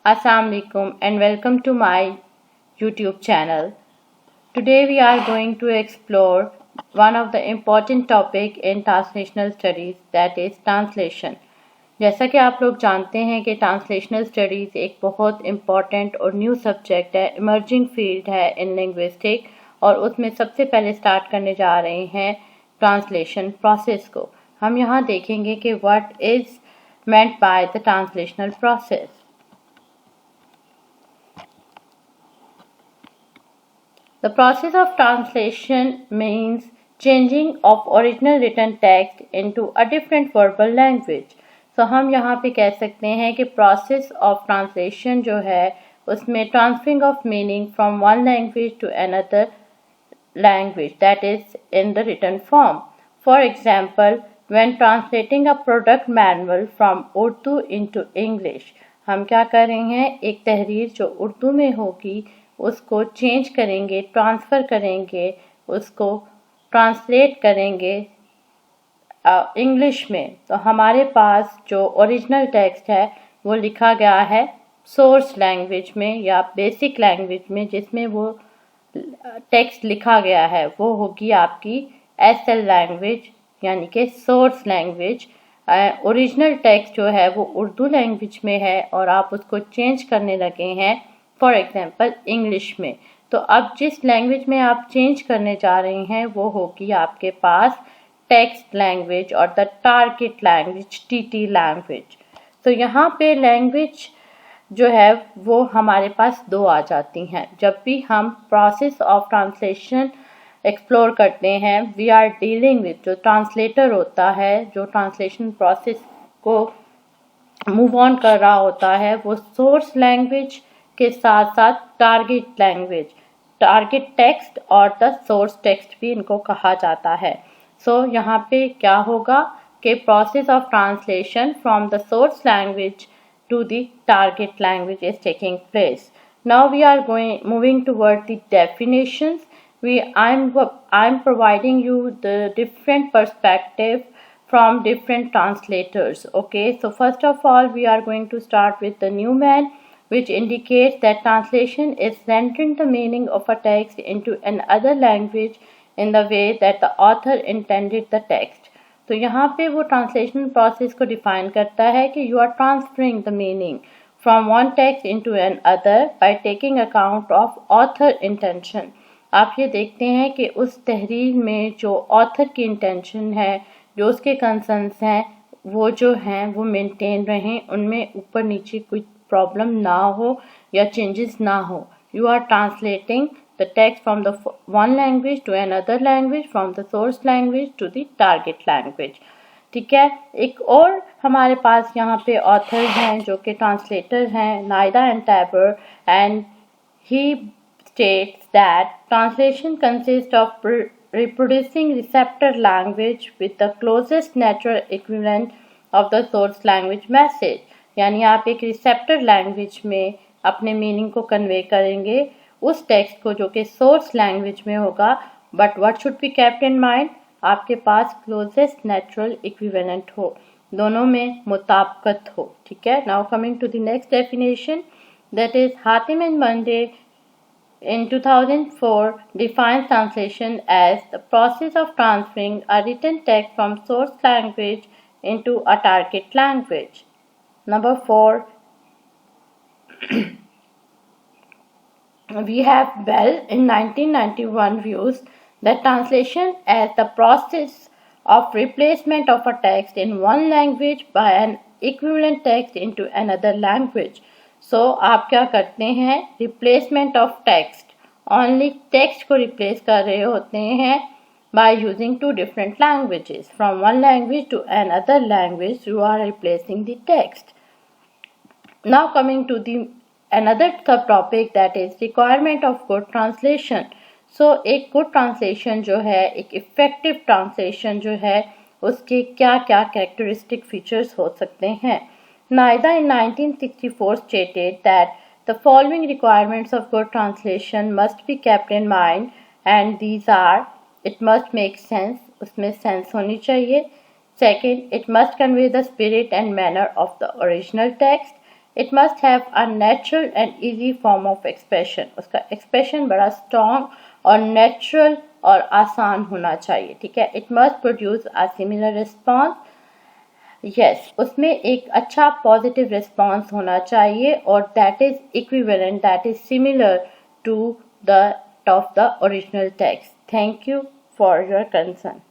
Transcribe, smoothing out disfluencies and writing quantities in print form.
Assalamu alaikum and welcome to my YouTube channel. Today we are going to explore one of the important topic in translational studies, that is translation. जैसा कि आप लोग जानते हैं कि translational studies एक बहुत इम्पॉर्टेंट और न्यू सब्जेक्ट है, इमर्जिंग फील्ड है इन लिंग्विस्टिक, और उसमें सबसे पहले स्टार्ट करने जा रहे हैं ट्रांसलेशन प्रोसेस को। हम यहाँ देखेंगे कि what is meant by the translational process. The process of translation means changing of original written text into a different verbal language. So हम यहाँ पे कह सकते हैं कि process of translation जो है उसमें transferring of meaning from one language to another language, that is in the written form. For example, when translating a product manual from Urdu into English, हम क्या कर रहे हैं, एक तहरीर जो उर्दू में होगी उसको चेंज करेंगे, ट्रांसफ़र करेंगे, उसको ट्रांसलेट करेंगे इंग्लिश में। तो हमारे पास जो ओरिजिनल टेक्स्ट है वो लिखा गया है सोर्स लैंग्वेज में या बेसिक लैंग्वेज में, जिसमें वो टेक्स्ट लिखा गया है वो होगी आपकी एसएल लैंग्वेज यानी कि सोर्स लैंग्वेज। ओरिजिनल टेक्स्ट जो है वो उर्दू लैंग्वेज में है और आप उसको चेंज करने लगे हैं फॉर एग्जांपल इंग्लिश में। तो अब जिस लैंग्वेज में आप चेंज करने जा रहे हैं वो होगी आपके पास टेक्स्ट लैंग्वेज और the target language, TT language. तो यहाँ पे लैंग्वेज जो है वो हमारे पास दो आ जाती हैं। जब भी हम प्रोसेस ऑफ ट्रांसलेशन एक्सप्लोर करते हैं, वी आर डीलिंग विद जो ट्रांसलेटर होता है, जो ट्रांसलेशन प्रोसेस को मूव ऑन कर रहा होता है, वो सोर्स लैंग्वेज के साथ साथ टारगेट लैंग्वेज, टारगेट टेक्स्ट और द सोर्स टेक्स्ट भी इनको कहा जाता है। सो यहाँ पे क्या होगा कि process of translation from the source language to the target language is taking place. Now we are moving toward the definitions. I'm providing you the different perspective from different translators. Okay, so first of all we are going to start with the Newman, which indicates that translation is rendering the meaning of a text into another language in the way that the author intended the text. तो यहाँ पे वो translation process को define करता है कि you are transferring the meaning from one text into another by taking account of author intention. आप ये देखते हैं कि उस तहरीर में जो ऑथर की इंटेंशन है, जो उसके कंसर्न्स हैं, वो जो हैं वो मेंटेन रहें, उनमें ऊपर नीचे कोई प्रॉब्लम ना हो या चेंजेस ना हो। You are translating the text from the one language to another language, from the source language to the target language. ठीक है। एक और हमारे पास यहाँ पे ऑथर हैं जो कि ट्रांसलेटर हैं, Nida and Taber, and he states that translation consists of reproducing receptor language with the closest natural equivalent of the source language message. यानी आप एक रिसेप्टर लैंग्वेज में अपने मीनिंग को कन्वे करेंगे उस टेक्स्ट को जो कि सोर्स लैंग्वेज में होगा, but what should be kept in mind, आपके पास क्लोजेस्ट नेचुरल इक्विवेलेंट हो, दोनों में मुताबिकत हो। ठीक है। Now coming to the next definition, that is Hatim and Munday in 2004 defines translation as the process of transferring a written text from source language into a target language. Number 4, we have Bell in 1991 views that translation as the process of replacement of a text in one language by an equivalent text into another language. So आप क्या करते हैं, replacement of text, only text को replace कर रहे होते हैं by using two different languages. From one language to another language you are replacing the text. Now coming to the another subtopic, that is requirement of good translation. So एक good translation जो है, एक effective translation जो है, उसके क्या क्या characteristic features हो सकते हैं। Naida in 1964 stated that the following requirements of good translation must be kept in mind, and these are: it must make sense, उसमें sense होनी चाहिए. Second, it must convey the spirit and manner of the original text. It must have a natural and easy form of expression, उसका expression बड़ा strong और natural और आसान होना चाहिए, ठीक है। It must produce a similar response, yes, उसमें एक अच्छा पॉजिटिव रिस्पॉन्स होना चाहिए और that is equivalent, that is similar to the of the original text. Thank you for your concern.